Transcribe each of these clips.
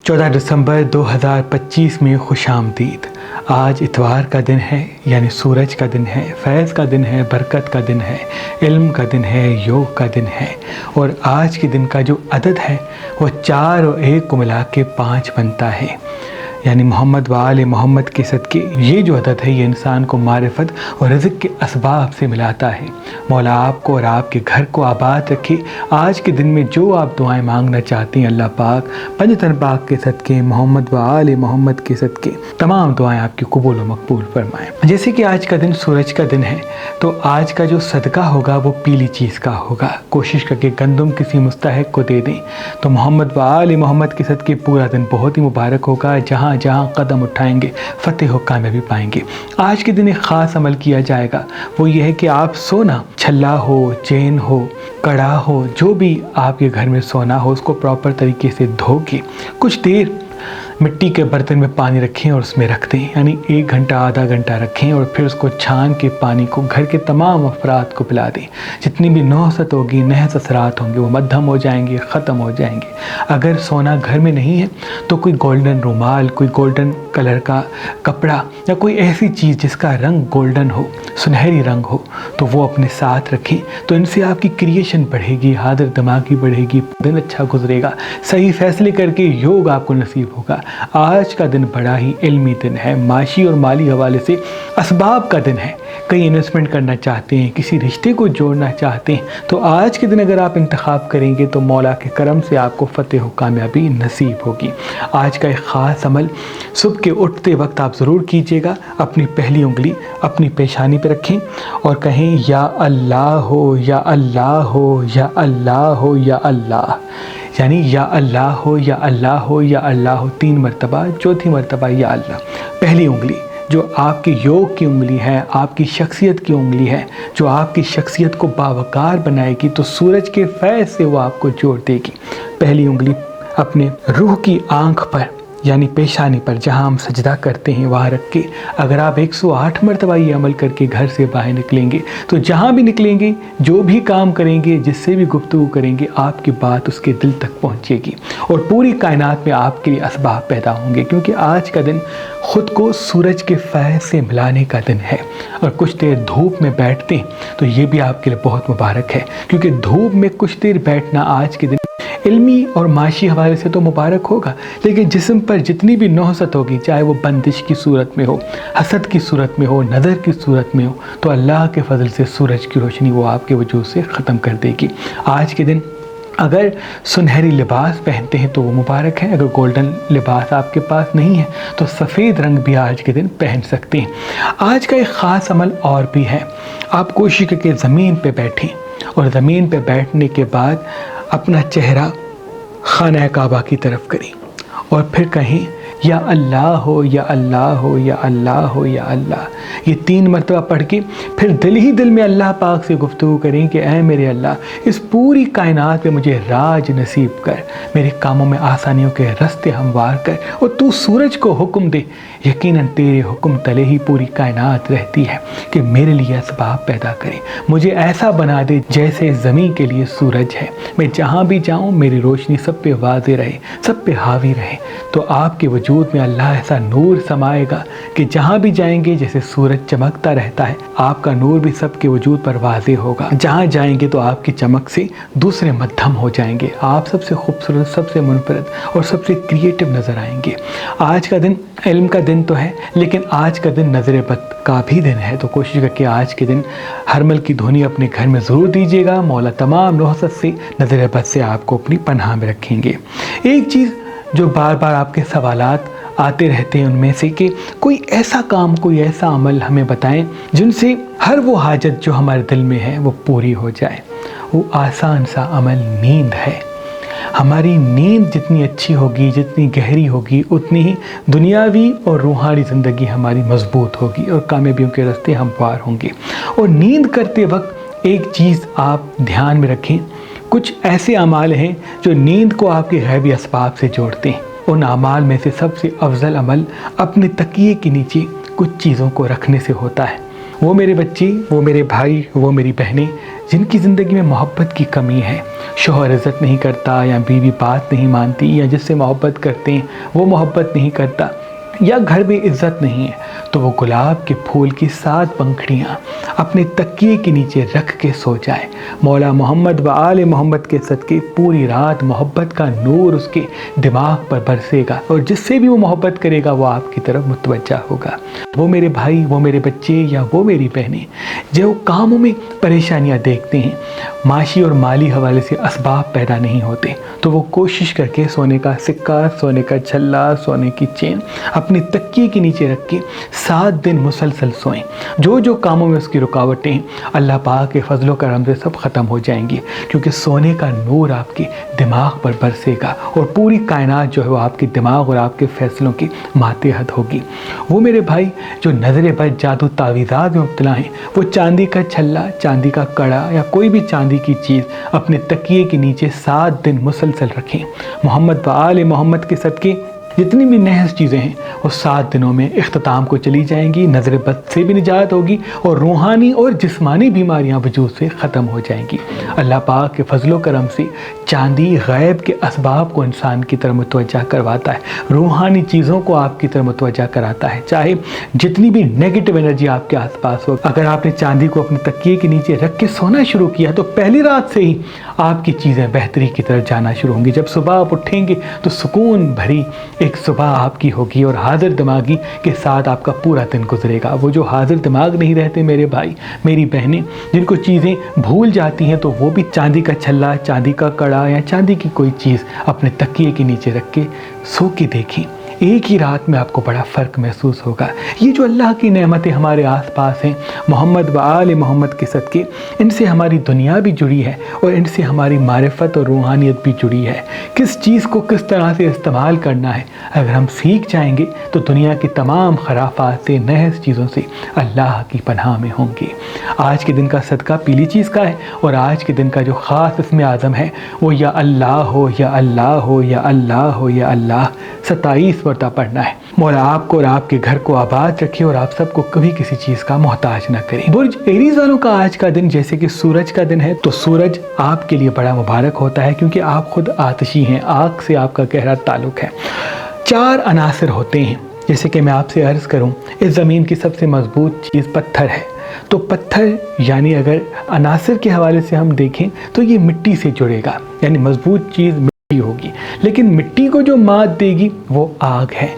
14 दिसंबर 2025 में खुश आमदीद। आज इतवार का दिन है, यानी सूरज का दिन है, फैज़ का दिन है, बरकत का दिन है, इल्म का दिन है, योग का दिन है। और आज के दिन का जो अदद है वो 4 और 1 को मिला के 5 बनता है, यानी मोहम्मद व आले मोहम्मद के सदके ये जो अदद है ये इंसान को मारिफत और रिज़्क़ के असबाब से मिलाता है। मौला आपको और आपके घर को आबाद रखे। आज के दिन में जो आप दुआएं मांगना चाहती हैं अल्लाह पाक पंजतन पाक के सदके, मोहम्मद व आले मोहम्मद के सदके तमाम दुआएं आपकी कबूल व मकबूल फरमाएं। जैसे कि आज का दिन सूरज का दिन है तो आज का जो सदका होगा वो पीली चीज़ का होगा। कोशिश करके गंदम किसी मुस्तहिक को दे दें तो मोहम्मद व आले मोहम्मद के सदके पूरा दिन बहुत ही मुबारक होगा। जहाँ जहाँ कदम उठाएंगे फतेह व कामयाबी पाएंगे। आज के दिन एक ख़ास अमल किया जाएगा, वो ये है कि आप सोना, छल्ला हो, चेन हो, कड़ा हो, जो भी आपके घर में सोना हो उसको प्रॉपर तरीके से धो के कुछ देर मिट्टी के बर्तन में पानी रखें और उसमें रख दें, यानी 1 घंटा आधा घंटा रखें और फिर उसको छान के पानी को घर के तमाम अफराद को पिला दें। जितनी भी नौसत होगी, नहस असरात होंगे वो मद्धम हो जाएंगे, ख़त्म हो जाएंगे। अगर सोना घर में नहीं है तो कोई गोल्डन रुमाल, कोई गोल्डन कलर का कपड़ा या कोई ऐसी चीज़ जिसका रंग गोल्डन हो, सुनहरी रंग हो, तो वो अपने साथ रखें। तो इनसे आपकी क्रिएशन बढ़ेगी, हाजिर दिमागी बढ़ेगी, दिन अच्छा गुजरेगा, सही फैसले करके योग आपको नसीब होगा। आज का दिन बड़ा ही इल्मी दिन है, माशी और माली हवाले से असबाब का दिन है। कहीं इन्वेस्टमेंट करना चाहते हैं, किसी रिश्ते को जोड़ना चाहते हैं तो आज के दिन अगर आप इंतखाब करेंगे तो मौला के करम से आपको फतेह व कामयाबी नसीब होगी। आज का एक ख़ास अमल सुबह के उठते वक्त आप ज़रूर कीजिएगा। अपनी पहली उंगली अपनी पेशानी पर रखें और कहें या अल्लाह हो, या अल्लाह हो, या अल्लाह हो, या अल्लाह, यानी या अल्लाह हो, या अल्लाह हो, या अल्लाह हो 3 मरतबा, चौथी मरतबा या अल्लाह। पहली उंगली जो आपकी योग की उंगली है, आपकी शख्सियत की उंगली है, जो आपकी शख्सियत को बावकार बनाएगी, तो सूरज के फैज़ से वो आपको जोड़ देगी। पहली उंगली अपने रूह की आंख पर यानी पेशानी पर जहां हम सजदा करते हैं वहां रख के अगर आप 108 मरतबा ये अमल करके घर से बाहर निकलेंगे तो जहां भी निकलेंगे, जो भी काम करेंगे, जिससे भी गुफ्तगू करेंगे, आपकी बात उसके दिल तक पहुंचेगी और पूरी कायनात में आपके लिए असबाब पैदा होंगे। क्योंकि आज का दिन ख़ुद को सूरज के फैज़ से मिलाने का दिन है। और कुछ देर धूप में बैठते हैं तो ये भी आपके लिए बहुत मुबारक है, क्योंकि धूप में कुछ देर बैठना आज के दिन इल्मी और माशी हवाले से तो मुबारक होगा, लेकिन जिस्म पर जितनी भी नौसत होगी, चाहे वो बंदिश की सूरत में हो, हसद की सूरत में हो, नज़र की सूरत में हो, तो अल्लाह के फजल से सूरज की रोशनी वो आपके वजूद से ख़त्म कर देगी। आज के दिन अगर सुनहरी लिबास पहनते हैं तो वो मुबारक है। अगर गोल्डन लिबास आपके पास नहीं है तो सफ़ेद रंग भी आज के दिन पहन सकते हैं। आज का एक ख़ास अमल और भी है। आप कोशिश करके ज़मीन पे बैठें और ज़मीन पे बैठने के बाद अपना चेहरा खाना काबा की तरफ करें और फिर कहें या अल्लाह हो, या अल्लाह हो, या अल्लाह हो, या अल्लाह। ये 3 मरतबा पढ़ के फिर दिल ही दिल में अल्लाह पाक से गुफ्तगू करें कि ऐ मेरे अल्लाह, इस पूरी कायनात में मुझे राज नसीब कर, मेरे कामों में आसानियों के रास्ते हमवार कर और तू सूरज को हुक्म दे। यकीनन तेरे हुक्म तले ही पूरी कायनात रहती है कि मेरे लिए असबाब पैदा करे, मुझे ऐसा बना दे जैसे ज़मीन के लिए सूरज है। मैं जहाँ भी जाऊँ मेरी रोशनी सब पे वाज़े रहे, सब पे हावी रहे। तो आपके वजूद में अल्लाह ऐसा नूर समाएगा कि जहाँ भी जाएंगे जैसे सूरज चमकता रहता है, आपका नूर भी सबके वजूद पर वाज़े होगा। जहाँ जाएंगे तो आपकी चमक से दूसरे मद्धम हो जाएंगे, आप सबसे खूबसूरत, सबसे मुनफरद और सबसे क्रिएटिव नज़र आएंगे। आज का दिन इल्म का दिन तो है, लेकिन आज का दिन नज़र बद का भी दिन है। तो कोशिश करके आज के दिन हरमल की धुनी अपने घर में ज़रूर दीजिएगा। मौला तमाम नौसत से, नज़र बद से आपको अपनी पनाह में रखेंगे। एक चीज़ जो बार बार आपके सवालात आते रहते हैं उनमें से कि कोई ऐसा काम, कोई ऐसा अमल हमें बताएं जिनसे हर वो हाजत जो हमारे दिल में है वो पूरी हो जाए। वो आसान सा अमल नींद है। हमारी नींद जितनी अच्छी होगी, जितनी गहरी होगी, उतनी ही दुनियावी और रूहानी ज़िंदगी हमारी मजबूत होगी और कामयाबियों के रास्ते हमवार होंगे। और नींद करते वक्त एक चीज़ आप ध्यान में रखें, कुछ ऐसे अमाल हैं जो नींद को आपके गैबी असबाब से जोड़ते हैं। उन अमाल में से सबसे अफजल अमल अपने तकिए के नीचे कुछ चीज़ों को रखने से होता है। वो मेरे बच्चे, वो मेरे भाई, वो मेरी बहनें جن کی زندگی میں محبت کی کمی ہے، شوہر عزت نہیں کرتا یا بیوی بات نہیں مانتی، یا جس سے محبت کرتے ہیں وہ محبت نہیں کرتا، یا گھر میں عزت نہیں ہے، تو وہ گلاب کے پھول کی 7 پنکھڑیاں اپنے تکیے کے نیچے رکھ کے سو جائے۔ مولا محمد و آل محمد کے صدقے پوری رات محبت کا نور اس کے دماغ پر برسے گا، اور جس سے بھی وہ محبت کرے گا وہ آپ کی طرف متوجہ ہوگا۔ وہ میرے بھائی، وہ میرے بچے، یا وہ میری بہنیں جو کاموں میں پریشانیاں دیکھتے ہیں، معاشی اور مالی حوالے سے اسباب پیدا نہیں ہوتے، تو وہ کوشش کر کے سونے کا سکہ، سونے کا چھلا، سونے کی چین اپنے تکیے کے نیچے رکھ کے 7 دن مسلسل سوئیں۔ جو کاموں میں اس کی رکاوٹیں ہیں، اللہ پاک کے فضل و کرم سے سب ختم ہو جائیں گی، کیونکہ سونے کا نور آپ کے دماغ پر برسے گا، اور پوری کائنات جو ہے وہ آپ کے دماغ اور آپ کے فیصلوں کے ماتحت ہوگی۔ وہ میرے بھائی جو نظر بد، جادو، تعویذات میں مبتلا ہیں، وہ چاندی کا چھلا، چاندی کا کڑا یا کوئی بھی چاندی کی چیز اپنے تکیے کے نیچے 7 دن مسلسل رکھیں۔ محمد و آل محمد کے صدقے جتنی بھی نحس چیزیں ہیں وہ 7 دنوں میں اختتام کو چلی جائیں گی، نظر بد سے بھی نجات ہوگی، اور روحانی اور جسمانی بیماریاں وجود سے ختم ہو جائیں گی۔ اللہ پاک کے فضل و کرم سے چاندی غیب کے اسباب کو انسان کی طرف متوجہ کرواتا ہے، روحانی چیزوں کو آپ کی طرف متوجہ کراتا ہے، چاہے جتنی بھی نیگیٹو انرجی آپ کے آس پاس ہو۔ اگر آپ نے چاندی کو اپنے تکیے کے نیچے رکھ کے سونا شروع کیا تو پہلی رات سے ہی آپ کی چیزیں بہتری کی طرف جانا شروع ہوں گی۔ جب صبح آپ اٹھیں گے تو سکون بھری ایک صبح آپ کی ہوگی، اور حاضر دماغی کے ساتھ آپ کا پورا دن گزرے گا۔ وہ جو حاضر دماغ نہیں رہتے میرے بھائی، میری بہنیں، جن کو چیزیں بھول جاتی ہیں، تو وہ بھی چاندی کا چھلا، چاندی کا کڑا یا چاندی کی کوئی چیز اپنے تکیے کے نیچے رکھ کے سو کے دیکھیں، ایک ہی رات میں آپ کو بڑا فرق محسوس ہوگا۔ یہ جو اللہ کی نعمتیں ہمارے آس پاس ہیں، محمد و آل محمد کے صدقے، ان سے ہماری دنیا بھی جڑی ہے، اور ان سے ہماری معرفت اور روحانیت بھی جڑی ہے۔ کس چیز کو کس طرح سے استعمال کرنا ہے اگر ہم سیکھ جائیں گے تو دنیا کی تمام خرافات سے، نحس چیزوں سے اللہ کی پناہ میں ہوں گے۔ آج کے دن کا صدقہ پیلی چیز کا ہے، اور آج کے دن کا جو خاص اسم اعظم ہے وہ یا اللہ ہو، یا اللہ ہو، یا اللہ ہو، یا اللہ 27 مرتبہ پڑھنا ہے۔ مولا آپ کو اور آپ کے گھر کو آباد رکھے، اور آپ سب کو کبھی کسی چیز کا محتاج نہ کرے۔ برج ایریز والوں کا آج کا دن جیسے کہ سورج کا دن ہے، تو سورج آپ کے لیے بڑا مبارک ہوتا ہے، کیونکہ آپ خود آتشی ہیں، آگ سے آپ کا گہرا تعلق ہے۔ 4 عناصر ہوتے ہیں، جیسے کہ میں آپ سے عرض کروں، اس زمین کی سب سے مضبوط چیز پتھر ہے، تو پتھر یعنی اگر عناصر کے حوالے سے ہم دیکھیں تو یہ مٹی سے جڑے گا، یعنی مضبوط چیز مٹی ہوگی، لیکن مٹی کو جو مات دے گی وہ آگ ہے،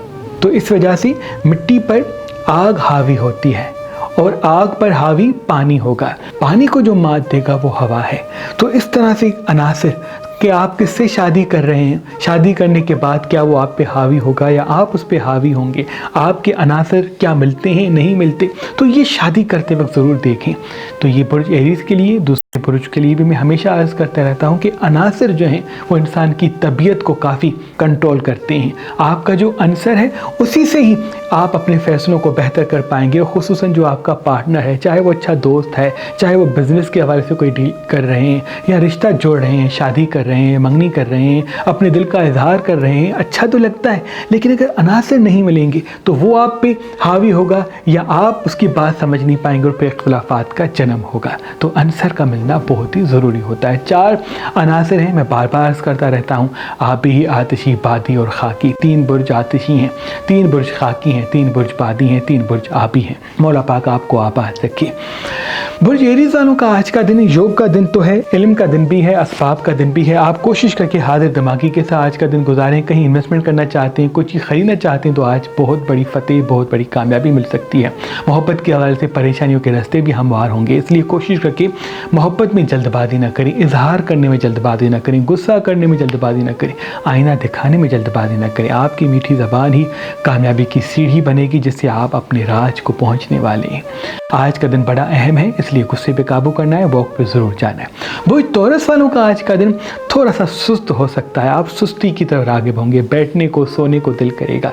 تو اس وجہ سے مٹی پر آگ حاوی ہوتی ہے، اور آگ پر حاوی پانی ہوگا، پانی کو جو مات دے گا وہ ہوا ہے۔ تو اس طرح سے عناصر کہ آپ کس سے شادی کر رہے ہیں، شادی کرنے کے بعد کیا وہ آپ پہ حاوی ہوگا یا آپ اس پہ حاوی ہوں گے، آپ کے عناصر کیا ملتے ہیں نہیں ملتے، تو یہ شادی کرتے وقت ضرور دیکھیں۔ تو یہ برج ایریز کے لیے، دوسرے برج کے لیے بھی میں ہمیشہ عرض کرتا رہتا ہوں کہ عناصر جو ہیں وہ انسان کی طبیعت کو کافی کنٹرول کرتے ہیں۔ آپ کا جو عنصر ہے اسی سے ہی آپ اپنے فیصلوں کو بہتر کر پائیں گے، اور خصوصاً جو آپ کا پارٹنر ہے، چاہے وہ اچھا دوست ہے، چاہے وہ بزنس کے حوالے سے کوئی ڈیل کر رہے ہیں یا رشتہ جوڑ رہے ہیں، شادی کر رہے ہیں، منگنی کر رہے ہیں، اپنے دل کا اظہار کر رہے ہیں، اچھا تو لگتا ہے، لیکن اگر عناصر نہیں ملیں گے تو وہ آپ پہ حاوی ہوگا، یا آپ اس کی بات سمجھ نہیں پائیں گے اور پھر اختلافات کا جنم ہوگا۔ تو عنصر کا ملنا بہت ہی ضروری ہوتا ہے۔ 4 عناصر ہیں، میں بار بار عرض کرتا رہتا ہوں، آبی، آتشی، بادی اور خاکی۔ 3 برج آتشی ہیں، 3 برج خاکی ہیں، 3 برج بادی ہیں، 3 برج آبی ہیں۔ مولا پاک آپ کو آباد رکھے۔ برج ایریز والوں کا آج کا دن یوگ کا دن تو ہے، علم کا دن بھی ہے، اسباب کا دن بھی ہے۔ آپ کوشش کر کے حاضر دماغی کے ساتھ آج کا دن گزاریں۔ کہیں انویسٹمنٹ کرنا چاہتے ہیں، کوئی چیز خریدنا چاہتے ہیں تو آج بہت بڑی فتح، بہت بڑی کامیابی مل سکتی ہے۔ محبت کے حوالے سے پریشانیوں کے راستے بھی ہموار ہوں گے، اس لیے کوشش کر کے محبت میں جلد بازی نہ کریں، اظہار کرنے میں جلد بازی نہ کریں، غصہ کرنے میں جلد بازی نہ کریں، آئینہ دکھانے میں جلد بازی نہ کریں۔ آپ کی میٹھی زبان ہی کامیابی کی سیڑھی بنے گی جس سے آپ اپنے راج کو پہنچنے والے ہیں۔ آج کا دن بڑا اہم ہے، اس لیے غصے پہ قابو کرنا ہے، واک پہ ضرور جانا ہے۔ برج تورس والوں کا آج کا دن تھوڑا سا سست ہو سکتا ہے، آپ سستی کی طرف راغب ہوں گے، بیٹھنے کو سونے کو دل کرے گا،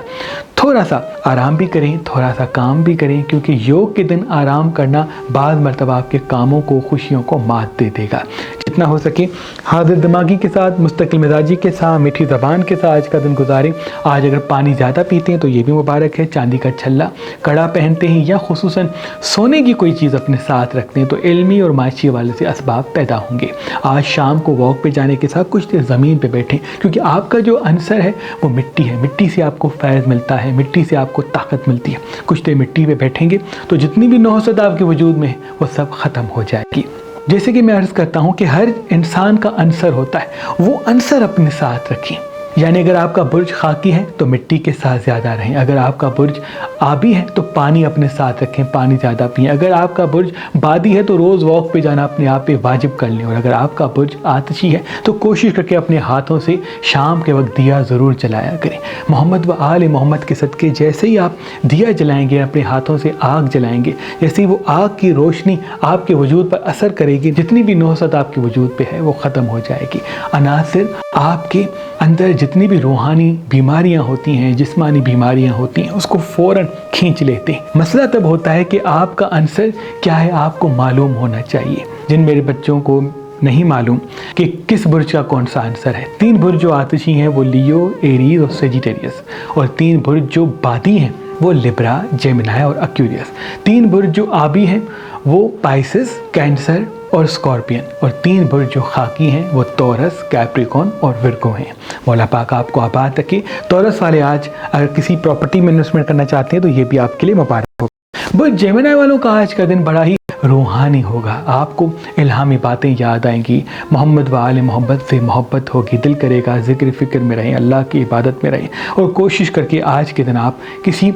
تھوڑا سا آرام بھی کریں، تھوڑا سا کام بھی کریں، کیونکہ یوگ کے دن آرام کرنا بعض مرتبہ آپ کے کاموں کو، خوشیوں کو مات دے گا۔ جتنا ہو سکے حاضر دماغی کے ساتھ، مستقل مزاجی کے ساتھ، میٹھی زبان کے ساتھ آج کا دن گزاریں۔ آج اگر پانی زیادہ پیتے ہیں تو یہ بھی مبارک ہے، چاندی کا چھلا، کڑا پہنتے ہیں یا خصوصاً سونے सोने की कोई चीज़ अपने साथ रखते हैं तो इल्मी और माशी वाले से असबाब पैदा होंगे। आज शाम को वॉक पे जाने के साथ कुछ देर ज़मीन पे बैठें, क्योंकि आपका जो अंसर है वो मिट्टी है। मिट्टी से आपको फैज़ मिलता है, मिट्टी से आपको ताकत मिलती है। कुछ देर मिट्टी पे बैठेंगे तो जितनी भी नौसत आपके वजूद में है वो सब ख़त्म हो जाएगी। जैसे कि मैं अर्ज़ करता हूँ कि हर इंसान का अंसर होता है, वो अंसर अपने साथ रखें। यानी अगर आपका बुर्ज खाकी है तो मिट्टी के साथ ज़्यादा रहें, अगर आपका बुर्ज आबी है तो पानी अपने साथ रखें, पानी ज़्यादा पिएं, अगर आपका बुर्ज बादी है तो रोज़ वॉक पे जाना अपने आप पे वाजिब कर लें, और अगर आपका बुर्ज आतिशी है तो कोशिश करके अपने हाथों से शाम के वक्त दिया ज़रूर जलाया करें। मोहम्मद व आले मोहम्मद के सदक़े जैसे ही आप दिया जलाएंगे, अपने हाथों से आग जलाएंगे, जैसे ही वो आग की रोशनी आपके वजूद पर असर करेगी, जितनी भी नौसत आपके वजूद पे है वो ख़त्म हो जाएगी। अनासिर आपके अंदर जितनी भी रूहानी बीमारियां होती हैं, जिस्मानी बीमारियां होती हैं, उसको फ़ौरन खींच लेते हैं। मसला तब होता है कि आपका अंसर क्या है आपको मालूम होना चाहिए। जिन मेरे बच्चों को नहीं मालूम कि किस बुर्ज का कौन सा आंसर है, 3 बुर्ज जो आतिशी हैं वो लियो, एरीज और सेजिटेरियस, और 3 बुर्ज जो बादी हैं वो लिब्रा, जेमिनी और एक्वेरियस। 3 बुर्ज जो आबी हैं वो पाइसेस, कैंसर और स्कॉर्पियन, और 3 बुर्ज जो खाकी हैं वो टॉरस, कैप्रिकॉर्न और विर्गो हैं। मौला पाक आपको आबाद रखे। टॉरस वाले आज अगर किसी प्रॉपर्टी में इन्वेस्टमेंट करना चाहते हैं तो ये भी आपके लिए मुबारक हो। बुर्ज जेमिनी वालों का आज का दिन बड़ा ही रूहानी होगा। आपको इल्हामी बातें याद आएंगी, मोहम्मद व आले मोहम्मद से मोहब्बत होगी, दिल करेगा ज़िक्र फ़िक्र में रहें, अल्लाह की इबादत में रहें, और कोशिश करके आज के दिन आप किसी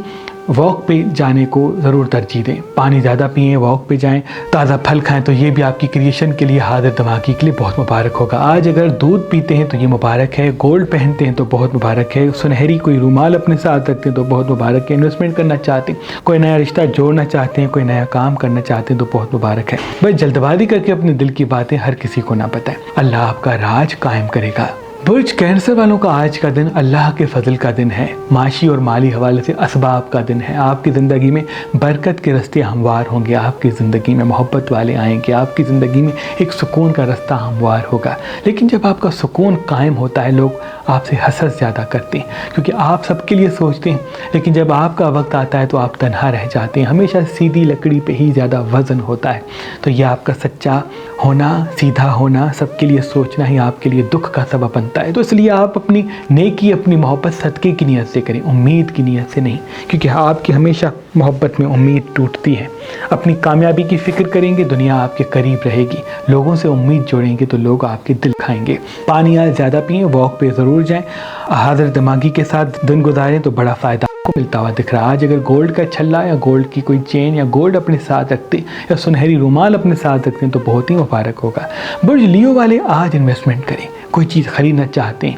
वॉक पे जाने को ज़रूर तरजीह दें। पानी ज़्यादा पिएं, वॉक पे जाएं, ताज़ा फल खाएं, तो ये भी आपकी क्रिएशन के लिए, हाजिर दिमागी के लिए बहुत मुबारक होगा। आज अगर दूध पीते हैं तो ये मुबारक है, गोल्ड पहनते हैं तो बहुत मुबारक है, सुनहरी कोई रुमाल अपने साथ रखते हैं तो बहुत मुबारक है, इन्वेस्टमेंट करना चाहते हैं, कोई नया रिश्ता जोड़ना चाहते हैं, कोई नया काम करना चाहते हैं तो बहुत मुबारक है। बस जल्दबाजी करके अपने दिल की बातें हर किसी को ना बताएं, अल्लाह आपका राज कायम करेगा। बुर्ज कैंसर वालों का आज का दिन अल्लाह के फजल का दिन है, माशी और माली हवाले से असबाब का दिन है। आपकी ज़िंदगी में बरकत के रास्ते हमवार होंगे, आपकी ज़िंदगी में मोहब्बत वाले आएंगे, आपकी ज़िंदगी में एक सुकून का रास्ता हमवार होगा। लेकिन जब आपका सुकून कायम होता है, लोग आपसे हसद ज़्यादा करते हैं, क्योंकि आप सबके लिए सोचते हैं, लेकिन जब आपका वक्त आता है तो आप तन्हा रह जाते हैं। हमेशा सीधी लकड़ी पे ही ज़्यादा वज़न होता है। तो यह आपका सच्चा होना, सीधा होना, सबके लिए सोचना ही आपके लिए दुख का सबब बनता है। तो इसलिए आप अपनी नेकी, अपनी मोहब्बत सदक़े की नीयत से करें, उम्मीद की नीयत से नहीं, क्योंकि आपकी हमेशा मोहब्बत में उम्मीद टूटती है। अपनी कामयाबी की फ़िक्र करेंगे, दुनिया आपके करीब रहेगी। लोगों से उम्मीद जोड़ेंगे तो लोग आपके दिल खाएंगे। पानी आज ज़्यादा पिएं, वॉक पे ज़रूर जाएं, हाजिर दिमागी के साथ दिन गुजारें तो बड़ा फ़ायदा आपको मिलता हुआ दिख रहा है। आज अगर गोल्ड का छल्ला या गोल्ड की कोई चेन या गोल्ड अपने साथ रखते या सुनहरी रुमाल अपने साथ रखते हैं तो बहुत ही मुबारक होगा। बुर्ज लियो वाले आज इन्वेस्टमेंट करें, कोई चीज़ खरीदना चाहते हैं,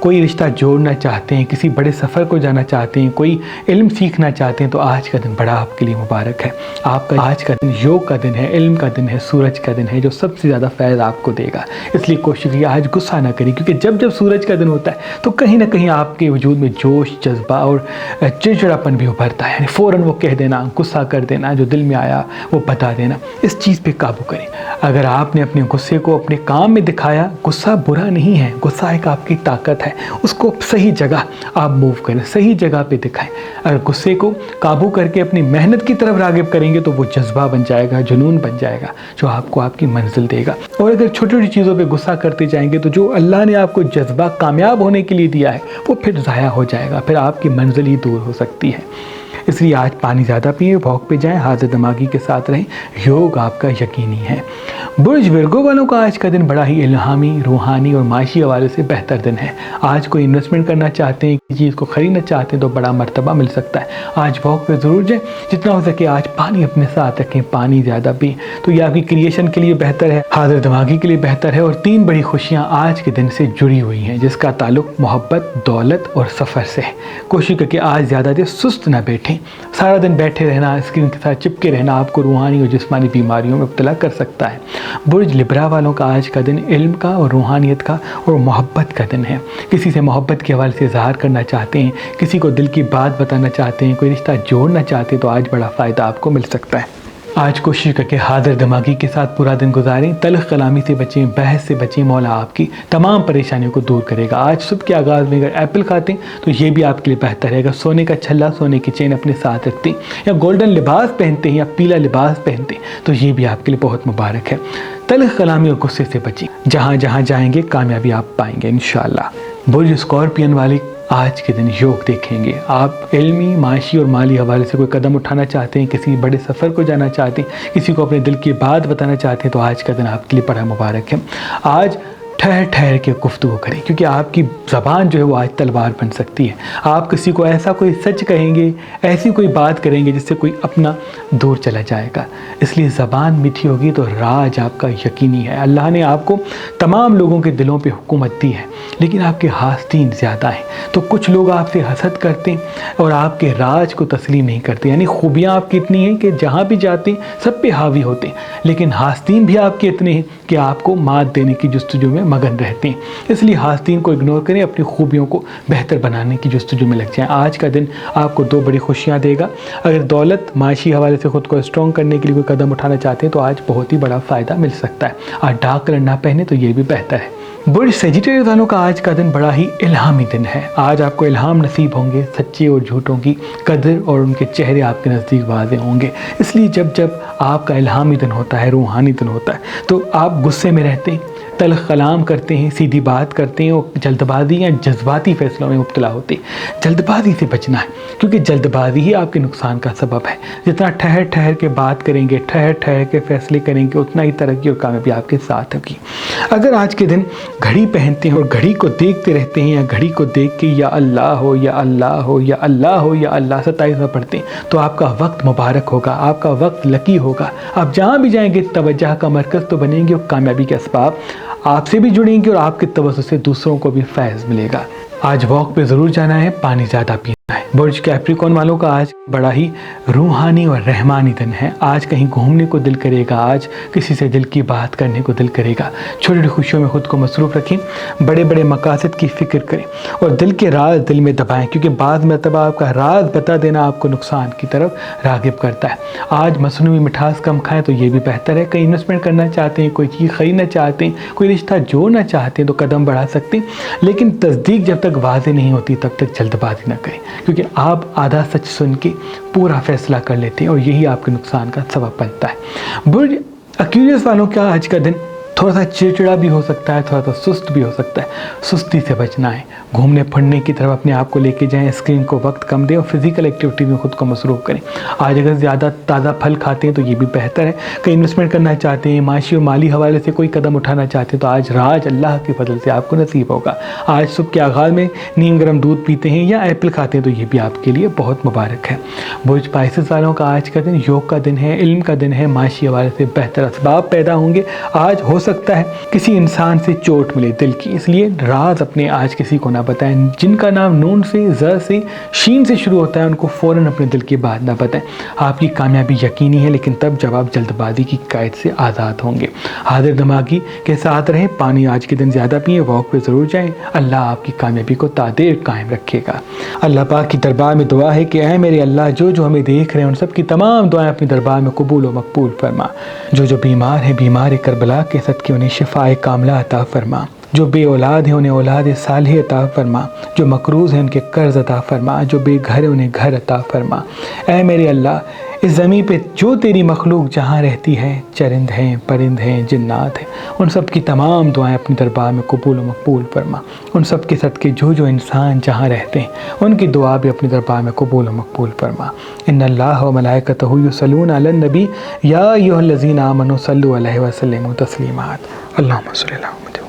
कोई रिश्ता जोड़ना चाहते हैं, किसी बड़े सफ़र को जाना चाहते हैं, कोई इल्म सीखना चाहते हैं तो आज का दिन बड़ा आपके लिए मुबारक है। आपका आज का दिन योग का दिन है, इल्म का दिन है, सूरज का दिन है, जो सबसे ज़्यादा फ़ैज़ आपको देगा। इसलिए कोशिश कीजिए आज गुस्सा ना करें, क्योंकि जब जब सूरज का दिन होता है तो कहीं ना कहीं आपके वजूद में जोश, जज्बा और चिड़चिड़ापन भी उभरता है। यानी फ़ौरन वो कह देना, गुस्सा कर देना, जो दिल में आया वो बता देना। इस चीज़ पे काबू करें। अगर आपने अपने गुस्से को अपने काम में दिखाया, गुस्सा बुरा नहीं है, गुस्सा एक आपकी ताकत है, उसको सही जगह आप मूव करें, सही जगह पे दिखाएं। अगर गुस्से को काबू करके अपनी मेहनत की तरफ राग़िब करेंगे तो वो जज्बा बन जाएगा, जुनून बन जाएगा, जो आपको आपकी मंजिल देगा। और अगर छोटी छोटी चीज़ों पे गुस्सा करते जाएंगे तो जो अल्लाह ने आपको जज्बा कामयाब होने के लिए दिया है वो फिर ज़ाया हो जाएगा, फिर आपकी मंजिल ही दूर हो सकती है। इसलिए आज पानी ज़्यादा पिए, वॉक पे जाएं, हाजिर दिमागी के साथ रहें, योग आपका यकीनी है। बुर्ज विर्गो वालों का आज का दिन बड़ा ही इल्हामी, रूहानी और माशी हवाले से बेहतर दिन है। आज कोई इन्वेस्टमेंट करना चाहते हैं, किसी चीज़ को ख़रीदना चाहते हैं तो बड़ा मर्तबा मिल सकता है। आज वॉक पे ज़रूर जाएं, जितना हो सके आज पानी अपने साथ रखें, पानी ज़्यादा पिएं, तो ये आपकी क्रिएशन के लिए बेहतर है, हाजिर दिमागी के लिए बेहतर है। और 3 बड़ी खुशियाँ आज के दिन से जुड़ी हुई हैं, जिसका ताल्लुक मोहब्बत, दौलत और सफ़र से है। कोशिश करके आज ज़्यादा देर सुस्त ना बैठें। सारा दिन बैठे रहना, स्क्रीन के साथ चिपके रहना आपको रूहानी और जिस्मानी बीमारियों में मुब्तला कर सकता है। बुर्ज लिब्रा वालों का आज का दिन इल्म का और रूहानियत का और मोहब्बत का दिन है। किसी से मोहब्बत के हवाले से इज़हार करना चाहते हैं, किसी को दिल की बात बताना चाहते हैं, कोई रिश्ता जोड़ना चाहते हैं तो आज बड़ा फ़ायदा आपको मिल सकता है। آج کوشش کر کے حاضر دماغی کے ساتھ پورا دن گزاریں، تلخ کلامی سے بچیں، بحث سے بچیں، مولا آپ کی تمام پریشانیوں کو دور کرے گا۔ آج صبح کے آغاز میں اگر ایپل کھاتے ہیں تو یہ بھی آپ کے لیے بہتر ہے۔ اگر سونے کا چھلا، سونے کی چین اپنے ساتھ رکھتے ہیں یا گولڈن لباس پہنتے ہیں یا پیلا لباس پہنتے ہیں تو یہ بھی آپ کے لیے بہت مبارک ہے۔ تلخ کلامی اور غصے سے بچیں، جہاں جہاں جائیں گے کامیابی آپ پائیں گے انشاءاللہ۔ برج اسکارپین والے آج کے دن یوگ دیکھیں گے۔ آپ علمی، معاشی اور مالی حوالے سے کوئی قدم اٹھانا چاہتے ہیں، کسی بڑے سفر کو جانا چاہتے ہیں، کسی کو اپنے دل کی بات بتانا چاہتے ہیں تو آج کا دن آپ کے لیے بڑا مبارک ہے۔ آج ٹھہر ٹھہر کے گفتگو کریں، کیونکہ آپ کی زبان جو ہے وہ آج تلوار بن سکتی ہے۔ آپ کسی کو ایسا کوئی سچ کہیں گے، ایسی کوئی بات کریں گے جس سے کوئی اپنا دور چلا جائے گا۔ اس لیے زبان میٹھی ہوگی تو راج آپ کا یقینی ہے۔ اللہ نے آپ کو تمام لوگوں کے دلوں پہ حکومت دی ہے، لیکن آپ کے حاسدین زیادہ ہیں، تو کچھ لوگ آپ سے حسد کرتے ہیں اور آپ کے راج کو تسلیم نہیں کرتے۔ یعنی خوبیاں آپ کی اتنی ہیں کہ جہاں بھی جاتے ہیں سب پہ حاوی ہوتے ہیں، لیکن حاسدین بھی آپ کے اتنے ہیں کہ آپ کو مات دینے کی جستجو میں مگن رہتے ہیں۔ اس لیے حاسدین کو اگنور کریں، اپنی خوبیوں کو بہتر بنانے کی جستجو میں لگ جائیں۔ آج کا دن آپ کو 2 بڑی خوشیاں دے گا۔ اگر دولت، معاشی حوالے سے خود کو اسٹرانگ کرنے کے لیے کوئی قدم اٹھانا چاہتے ہیں تو آج بہت ہی بڑا فائدہ مل سکتا ہے۔ آج ڈارک کلر نہ پہنے تو یہ بھی بہتر ہے۔ برج سیجیٹیریس والوں کا آج کا دن بڑا ہی الہامی دن ہے۔ آج آپ کو الہام نصیب ہوں گے، سچے اور جھوٹوں کی قدر اور ان کے چہرے آپ کے نزدیک واضح ہوں گے۔ اس لیے جب آپ کا الہامی دن ہوتا ہے، روحانی دن ہوتا ہے، تو آپ غصے میں رہتے ہیں، تلخ کلام کرتے ہیں، سیدھی بات کرتے ہیں اور جلد بازی یا جذباتی فیصلوں میں مبتلا ہوتے ہیں۔ جلد بازی سے بچنا ہے، کیونکہ جلد بازی ہی آپ کے نقصان کا سبب ہے۔ جتنا ٹھہر ٹھہر کے بات کریں گے، ٹھہر ٹھہر کے فیصلے کریں گے، اتنا ہی ترقی اور کامیابی آپ کے ساتھ ہوگی۔ اگر آج کے دن گھڑی پہنتے ہیں اور گھڑی کو دیکھتے رہتے ہیں یا گھڑی کو دیکھ کے یا اللہ ہو یا اللہ ہو یا اللہ ہو یا اللہ 27 میں پڑھتے ہیں تو آپ کا وقت مبارک ہوگا، آپ کا وقت لکی ہوگا۔ آپ جہاں بھی جائیں گے توجہ کا مرکز تو بنیں گے اور کامیابی کے اسباب آپ سے بھی جڑیں گے اور آپ کے توسط سے دوسروں کو بھی فیض ملے گا۔ آج واک پہ ضرور جانا ہے، پانی زیادہ پینا ہے۔ برج کیپریکون والوں کا آج بڑا ہی روحانی اور رحمانی دن ہے۔ آج کہیں گھومنے کو دل کرے گا، آج کسی سے دل کی بات کرنے کو دل کرے گا۔ چھوٹی چھوٹی خوشیوں میں خود کو مصروف رکھیں، بڑے بڑے مقاصد کی فکر کریں اور دل کے راز دل میں دبائیں، کیونکہ بعض مرتبہ آپ کا راز بتا دینا آپ کو نقصان کی طرف راغب کرتا ہے۔ آج مصنوعی مٹھاس کم کھائیں تو یہ بھی بہتر ہے۔ کہیں انویسٹمنٹ کرنا چاہتے ہیں، کوئی چیز خریدنا چاہتے ہیں، کوئی رشتہ جوڑنا چاہتے ہیں تو قدم بڑھا سکتے ہیں، لیکن تصدیق جب تک واضح نہیں ہوتی تب تک جلد بازی نہ کریں، کیونکہ آپ آدھا سچ سن کے پورا فیصلہ کر لیتے ہیں اور یہی آپ کے نقصان کا سبب بنتا ہے۔ برج ایکویریس والوں کا آج کا دن تھوڑا سا چڑچڑا بھی ہو سکتا ہے، تھوڑا سا سست بھی ہو سکتا ہے۔ سستی سے بچنا ہے، گھومنے پھرنے کی طرف اپنے آپ کو لے کے جائیں، اسکرین کو وقت کم دیں اور فزیکل ایکٹیویٹی میں خود کو مصروف کریں۔ آج اگر زیادہ تازہ پھل کھاتے ہیں تو یہ بھی بہتر ہے۔ کہیں انویسٹمنٹ کرنا چاہتے ہیں، معاشی اور مالی حوالے سے کوئی قدم اٹھانا چاہتے ہیں تو آج راج اللہ کے فضل سے آپ کو نصیب ہوگا۔ آج صبح کے آغاز میں نیم گرم دودھ پیتے ہیں یا ایپل کھاتے ہیں تو یہ بھی آپ کے لیے بہت مبارک ہے۔ برج پائسس والوں کا آج کا دن یوگ کا دن ہے، علم کا دن ہے، معاشی حوالے سے بہتر اسباب پیدا ہوں گے۔ آج ہو سکتا ہے کسی انسان سے چوٹ ملے دل کی، اس لیے راز اپنے آج کسی کو نہ بتائیں۔ جن کا نام نون سے، ز سے، شین سے شروع ہوتا ہے ان کو فوراً اپنے دل کی بات نہ بتائیں۔ آپ کی کامیابی یقینی ہے، لیکن تب جب آپ جلد بازی کی قید سے آزاد ہوں گے۔ حاضر دماغی کے ساتھ رہیں، پانی آج کے دن زیادہ پئیں، واک پہ ضرور جائیں۔ اللہ آپ کی کامیابی کو تادیر قائم رکھے گا۔ اللہ پاک کی دربار میں دعا ہے کہ اے میرے اللہ، جو ہمیں دیکھ رہے ہیں ان سب کی تمام دعائیں اپنے دربار میں قبول و مقبول فرما۔ جو بیمار ہیں، بیمار کربلا کے صدقے انہیں شفائے کاملہ عطا فرما۔ جو بے اولاد ہیں انہیں اولاد صالح عطا فرما۔ جو مقروض ہیں ان کے قرض عطا فرما۔ جو بے گھر ہیں انہیں گھر عطا فرما۔ اے میرے اللہ، اس زمین پہ جو تیری مخلوق جہاں رہتی ہے، چرند ہیں، پرند ہیں، جنات ہیں، ان سب کی تمام دعائیں اپنے دربار میں قبول و مقبول فرما۔ ان سب کے صدقے جو انسان جہاں رہتے ہیں ان کی دعا بھی اپنے دربار میں قبول و مقبول فرما۔ ان اللہ و ملائکتہ یصلون علی النبی یا ایھا الذین آمنوا صلوا علیہ وسلموا تسلیما۔ اللہم صلی علی محمد۔